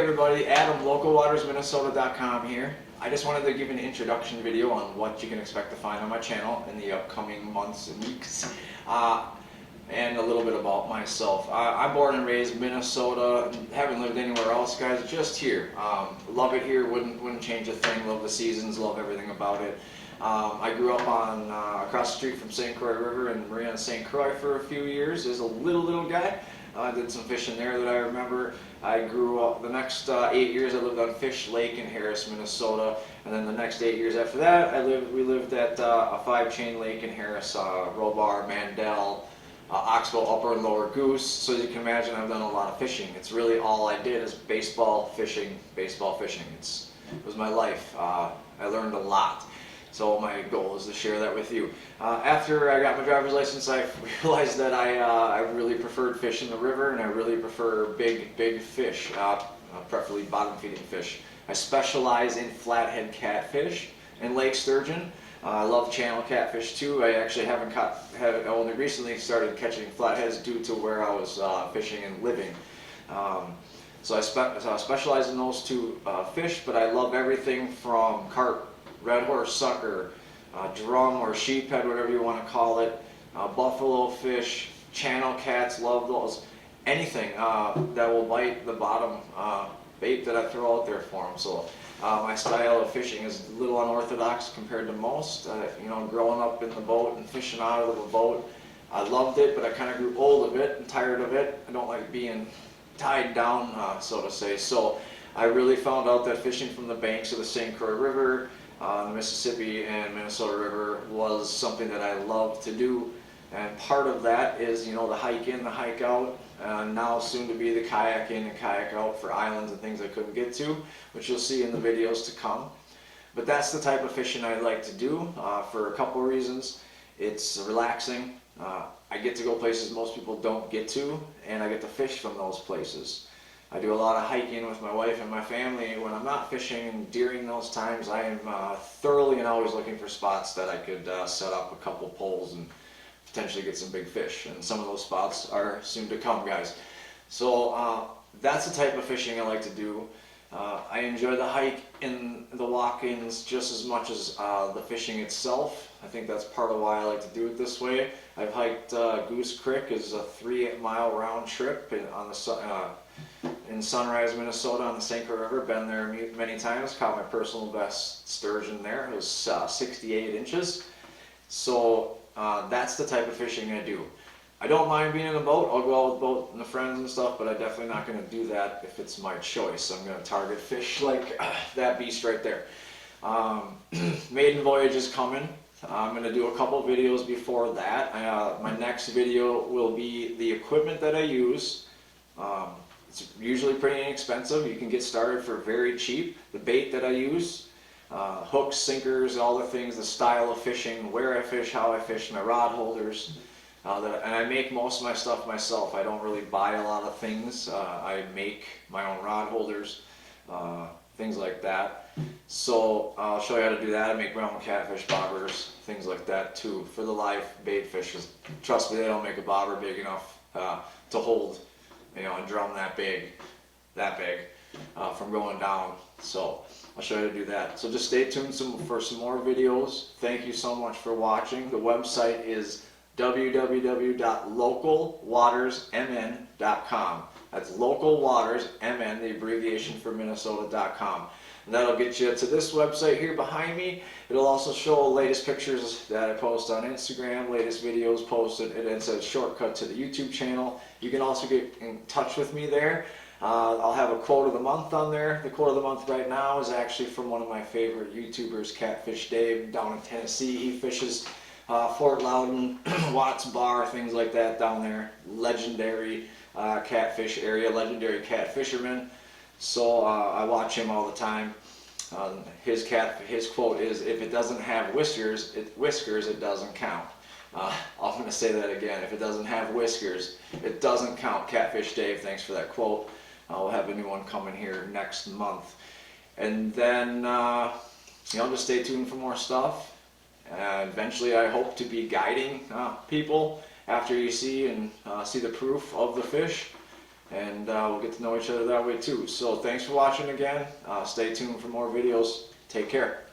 everybody, Adam, localwatersminnesota.com here. I just wanted to give an introduction video on what you can expect to find on my channel in the upcoming months and weeks, and a little bit about myself. I'm born and raised Minnesota, haven't lived anywhere else, guys, just here. Love it here, wouldn't change a thing, love the seasons, love everything about it. I grew up on across the street from St. Croix River in Maria and St. Croix for a few years as a little guy. I did some fishing there that I remember. I grew up, the next 8 years I lived on Fish Lake in Harris, Minnesota, and then the next 8 years after that we lived at a 5-chain lake in Harris, Robar, Mandel, Oxbow, Upper and Lower Goose. So as you can imagine, I've done a lot of fishing. It's really all I did is baseball fishing. It was my life. I learned a lot. So my goal is to share that with you. After I got my driver's license, I realized that I really preferred fish in the river, and I really prefer big fish, preferably bottom feeding fish. I specialize in flathead catfish and lake sturgeon. I love channel catfish too. I actually have only recently started catching flatheads due to where I was fishing and living. So I specialize in those two fish, but I love everything from carp, red horse sucker, drum or sheephead, whatever you want to call it, buffalo fish, channel cats, love those. Anything that will bite the bottom bait that I throw out there for them. So my style of fishing is a little unorthodox compared to most. You know, growing up in the boat and fishing out of the boat, I loved it, but I kind of grew old of it and tired of it. I don't like being tied down, so to say. So I really found out that fishing from the banks of the St. Croix River, the Mississippi and Minnesota River was something that I love to do, and part of that is, you know, the hike in, the hike out, and now soon to be the kayak in and kayak out for islands and things I couldn't get to, which you'll see in the videos to come. But that's the type of fishing I like to do for a couple of reasons. It's relaxing. I get to go places most people don't get to, and I get to fish from those places. I do a lot of hiking with my wife and my family. When I'm not fishing, and during those times, I am thoroughly and always looking for spots that I could set up a couple poles and potentially get some big fish. And some of those spots are soon to come, guys. So that's the type of fishing I like to do. I enjoy the hike and the walk-ins just as much as the fishing itself. I think that's part of why I like to do it this way. I've hiked Goose Creek, is a 3-mile round trip in Sunrise, Minnesota on the St. Croix River. Been there many times, caught my personal best sturgeon there. It was 68 inches. So that's the type of fishing I do. I don't mind being in a boat. I'll go out with boat and the friends and stuff, but I'm definitely not going to do that if it's my choice. I'm going to target fish like that beast right there. Maiden voyage is coming. I'm going to do a couple videos before that. My next video will be the equipment that I use. It's usually pretty inexpensive. You can get started for very cheap. The bait that I use, hooks, sinkers, all the things, the style of fishing, where I fish, how I fish, my rod holders. And I make most of my stuff myself. I don't really buy a lot of things. I make my own rod holders, things like that. So I'll show you how to do that. I make my own catfish bobbers, things like that too, for the live bait fish. Trust me, they don't make a bobber big enough to hold, you know, a drum that big from going down. So I'll show you how to do that. So just stay tuned for some more videos. Thank you so much for watching. The website is www.localwatersmn.com. That's localwatersmn, the abbreviation for Minnesota.com. And that'll get you to this website here behind me. It'll also show latest pictures that I post on Instagram, latest videos posted, and it's a shortcut to the YouTube channel. You can also get in touch with me there. I'll have a quote of the month on there. The quote of the month right now is actually from one of my favorite YouTubers, Catfish Dave, down in Tennessee. He fishes Fort Loudon, Watts Bar, things like that down there. Legendary catfish area, legendary catfisherman. So I watch him all the time. His quote is, "If it doesn't have whiskers, it doesn't count." I'm going to say that again. If it doesn't have whiskers, it doesn't count. Catfish Dave, thanks for that quote. We'll have a new one coming here next month. And then, you know, just stay tuned for more stuff. Eventually I hope to be guiding people after you see the proof of the fish. and we'll get to know each other that way too. So thanks for watching again. Stay tuned for more videos. Take care.